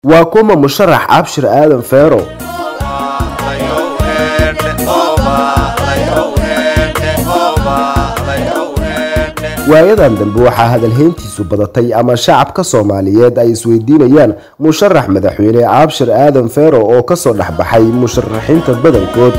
وكما مشرح أبشر آدم فيرو waayadan dambe waxaa hadalheyntiisu badatay ama shacabka Soomaaliyeed ay isweydiinayaan musharax madaxweyne Abshir Aadan Feero oo ka soo dhaxbaxay musharaxiinta badankood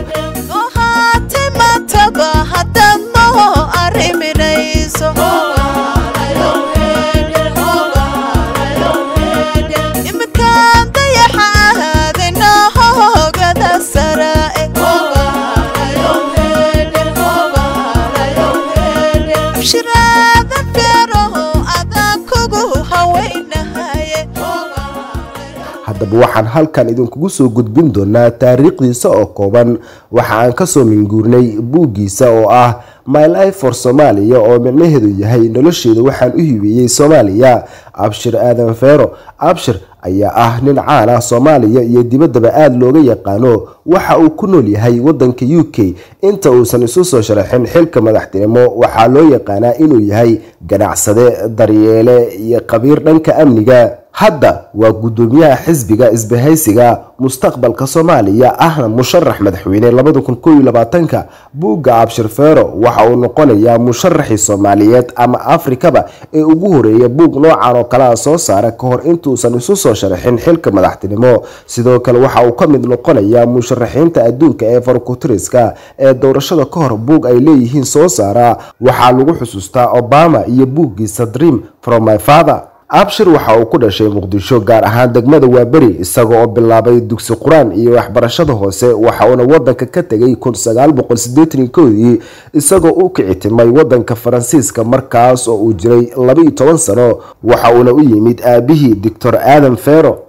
haddaba waxaan halkan idinkugu soo gudbin doonaa taariikhdiisa oo kooban waxa aan ka soo minguurnay buugiisa oo ah My Life for Somalia oo micnaheedu yahay nolosheeda waxaan u hibeeyay Soomaaliya. Abshir Aadan Feero Abshir ayaa ah nin caan ah Soomaaliya iyo dibaddaba aad looga yaqaano waxa uu ku nool yahay wadanka UK inta uusan isu soo sharaxin xilka madaxtinimo waxaa loo yaqaanaa inuu yahay ganacsade daryeele iyo qabiir dhanka amniga hadda waa gudoomiyaha xisbiga isbahaysiga mustaqbalka Soomaaliya ahna musharax madaxweyne 2021 buugga Abshir Feero waxa uu noqonayaa musharaxii Soomaaliyeed ama Afrikaba ee ugu horeeyay buug noocan oo kala soo saara ka hor intuusan isu soo sharaxin xilka madaxtinimo sidoo kale waxa uu ka mid noqonayaa musharaxiinta adduunka ee farkutiriska ee doorashada ka hor buug ay leeyihiin soo saara waxa lagu xusuustaa Obama iyo buuggiisa Dream from My Father. Abshir waxa uu ku dhashay Muqdisho gaar ahaan degmada Waaberi isagoo bilaabay dugsi Quraan iyo waxbarashada hoose waxa uu wadanka ka tagay 1981 isagoo uu ka ciitimay wadanka Faransiiska markaas oo uu jiray 12 sano waxa uu u yimid aabihii Dr. Aadan Feero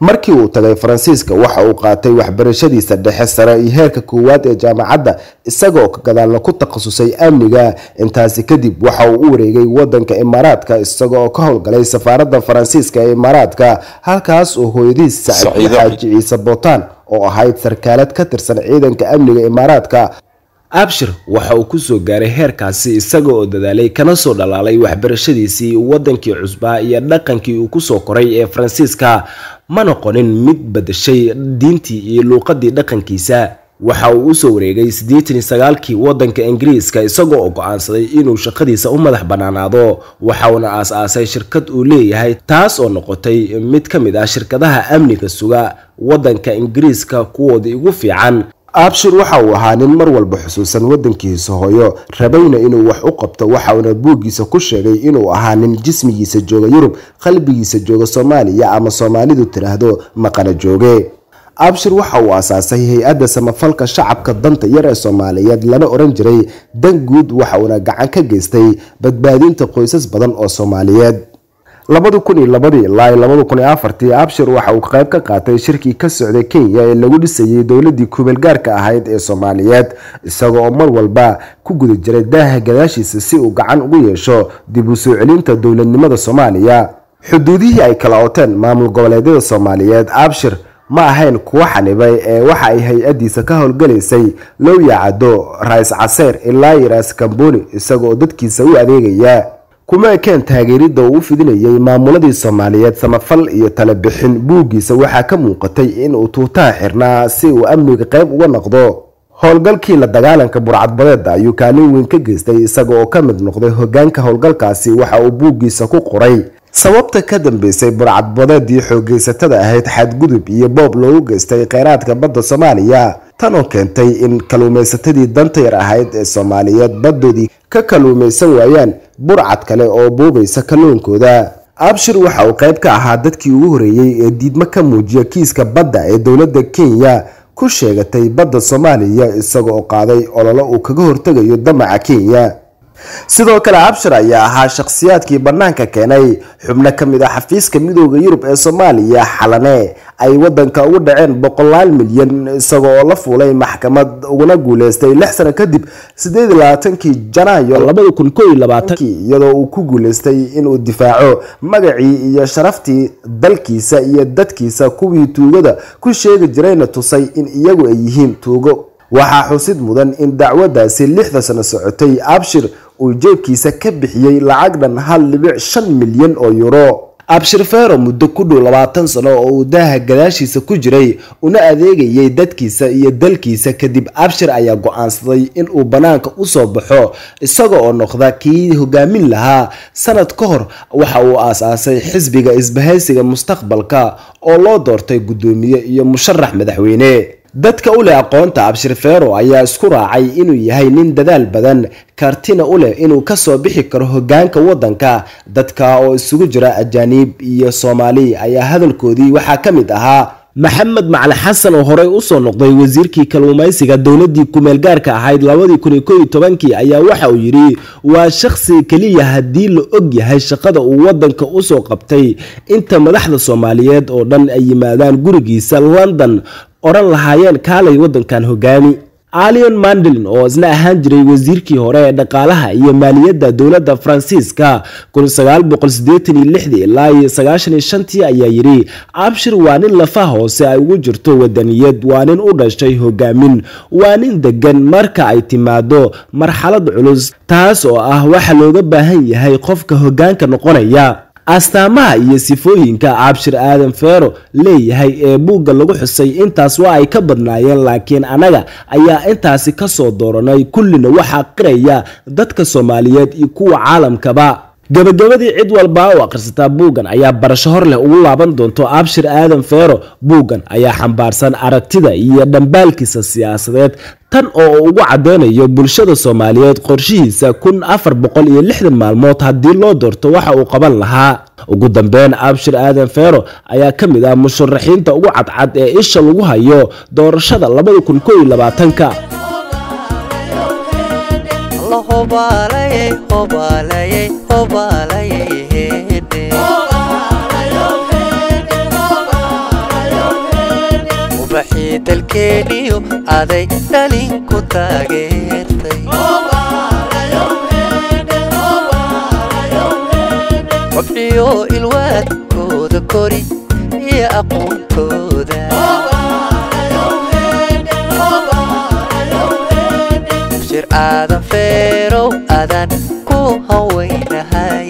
markii uu tagay Faransiiska waxa uu qaatay waxbarashadiisa dhexe sare iyo heerka koowaad ee jaamacadda isagoo ka gadaalna ku takhasusay amniga intaas kadib waxa uu u wareegay wadanka Imaaraadka isagoo ka howlgalay safaaradda Faransiiska ee Imaaraadka halkaas oo hooyadiis Saciid Xaaji Ciise Bootaan oo ahayd sarkaalad ka tirsan ciidanka amniga Imaaraadka. Abshir waxa uu ku soo gaaray heerkaasi isagoo oo dadaalay kana soo dhalaalay waxbarashadiisii wadankii cusbaa iyo dhaqankii uu ku soo koray ee Faransiiska ma noqonin mid badashay diintii iyo luqadii dhaqankiisa waxa uu soo wareegay 89kii wadanka Ingiriiska isagoo go'aansaday inuu shaqadiisa u madax banaanaado waxa uu aasaasay shirkad uu leeyahay taas oo noqotay mid ka mid ah shirkadaha amniga suga wadanka Ingiriiska kuwoodii ugu fiican. Abshir waxa uu ahaa nin mar walba xusuusan wadankiisa hooyo rabayna inuu wax u qabto waxa uu buugiisa ku sheegay inuu ahaa nin jismigiisa jooga Yurub qalbigiisa jooga Soomaaliya ama Soomaalidu tiraahdo maqana jooge. Abshir waxa uu aasaasay hay'adda samafalka shacabka danta yar ee Soomaaliyeed lana oran jiray dan guud waxa uu gacan ka geystay badbaadinta qoysas badan oo Soomaaliyeed. 2002 ilaa 2004 Abshir waxa uu qayb ka qaatay shirkii ka socday Kenya ee lagu dhisayay dawladii kubeel gaarka ahayd ee Soomaaliyeed isagoo mar walba ku guda jiray daaha gadaashiisa si uu gacan ugu yeesho dib u soo celinta dawladnimada Soomaaliya. xuduudihii ay kala oteen maamul goboleedyada Soomaaliyeed Abshir ma ahayn kuwa xanibay ee waxa ay hay'adiisa ka howlgalaysay loo yaacado Ra'iis Caseer ilaa Raas Kamboni isagoo dadkiisa u adeegaya kuma keen taageerida uu fidinayay maamuladii Soomaaliyeed samafal iyo talo bixin buugiisa waxa ka muuqatay in uu tuutaa xirnaa si uu amniga qayb uga noqdo howlgalkii la dagaalanka burcadbadeeda ayuu kaalin weyn ka geystay isagoo ka mid noqday hoggaanka howlgalkaasi waxa uu buugiisa ku qoray sababta ka dambeysay burcadbadeedii xoogaysatada ahayd xadgudub iyo boob loogu geystay kheyraadka badda Soomaaliya tan oo keentay in kaluumaysatadii danta yar ahayd ee Soomaaliyeed baddoodii ka kaluumaysan waayaan burcad kale oo boobaysa kalluunkooda. Abshir waxa uu qayb ka ahaa dadkii ugu horeeyay ee diidmo ka muujiya kiiska badda ee dawladda Kenya ku sheegatay badda Soomaaliya isagoo qaaday ololo uu kaga hortagayo damaca Kenya. sidoo kale Abshir ayaa ahaa shakhsiyaadkii banaanka keenay xubno kamid ah xafiiska midowga Yurub ee Soomaaliya xalane ay wadanka ugu dhaceen 100 milyan isagoo la fuulay maxkamad uguna guuleystay 6 sano kadib 28kii Janaayo 2021 iyadoo uu ku guuleystay inuu difaaco magacii iyo sharaftii dalkiisa iyo dadkiisa kuwii tuugada ku sheegi jirayna tusay in iyagu ay yihiin tuugo. waxaa xusid mudan in dacwadaasi 6 sano socotay Abshir uu jeebkiisa ka bixiyay lacag dhan 1.5 milyan oo euro. Abshir Feero muddo ku dhow 20 sano oo uu daaha gadaashiisa ku jiray una adeegayay dadkiisa iyo dalkiisa kadib Abshir ayaa go'aansaday in uu banaanka u soo baxo isaga oo noqda kii hogaamin lahaa sanad ka hor waxa uu aasaasay xisbiga isbahaysiga mustaqbalka oo loo doortay gudoomiye iyo musharax madaxweyne dadka u leh aqoonta Abshir Feero ayaa isku raacay inuu yahay nin dadaal badan kartina u leh inuu ka soo bixi karo hogaanka wadanka dadka oo isugu jira ajaanib iyo Soomaali ayaa hadalkoodii waxa kamid ahaa Maxamed Macali Xasan oo horey u soo noqday wasiirkii kalluumaysiga dawladii ku meel gaarka ahayd 2011 ayaa waxa uu yiri waa shakhsi kaliya hadii la og yahay shaqada uu wadanka u soo qabtay inta madaxda Soomaaliyeed oo dhan ay yimaadaan gurigiisa London oran lahaayeen kaalay wadankan hogaami Alion Mandelin oo isna ahaan jiray wasiirkii hore ee dhaqaalaha iyo maaliyadda dawladda Faransiiska 1986 ilaa 1995 ayaa yiri Abshir waa nin lafa hoose ay ugu jirto wadaniyad waa nin u dhashay hogaamin waa nin degan marka ay timaado marxalad culus taas oo ah waxa looga baahan yahay qofka hogaanka noqonaya astaamaha iyo sifooyinka Abshir Aadan Feero leeyahay ee buugga lagu xusay intaas waa ay ka badnaayeen laakiin anaga ayaa intaasi ka soo dooranay kullina waxa qiraya dadka Soomaaliyeed iyo kuwa caalamkaba gabagabadii cid walba oo akhrisata buuggan ayaa barasho hor leh ugu laaban doonto Abshir Aadan Feero buuggan ayaa xambaarsan aragtida iyo dambaalkiisa siyaasadeed tan oo ugu cadeynayo bulshada Soomaaliyeed qorshihiisa 1460 maalmood hadii loo doorto waxa uu qaban lahaa ugu dambeyn Abshir Aadan Feero ayaa kamid ah musharaxiinta ugu cadcad ee isha lagu hayo doorashada 2021 dalkeeniyo aday dhalin ku taageertay wafciyo ilwaadkooda kori iyo aqoontooda Abshir Aadan Feero adan ku haweynahay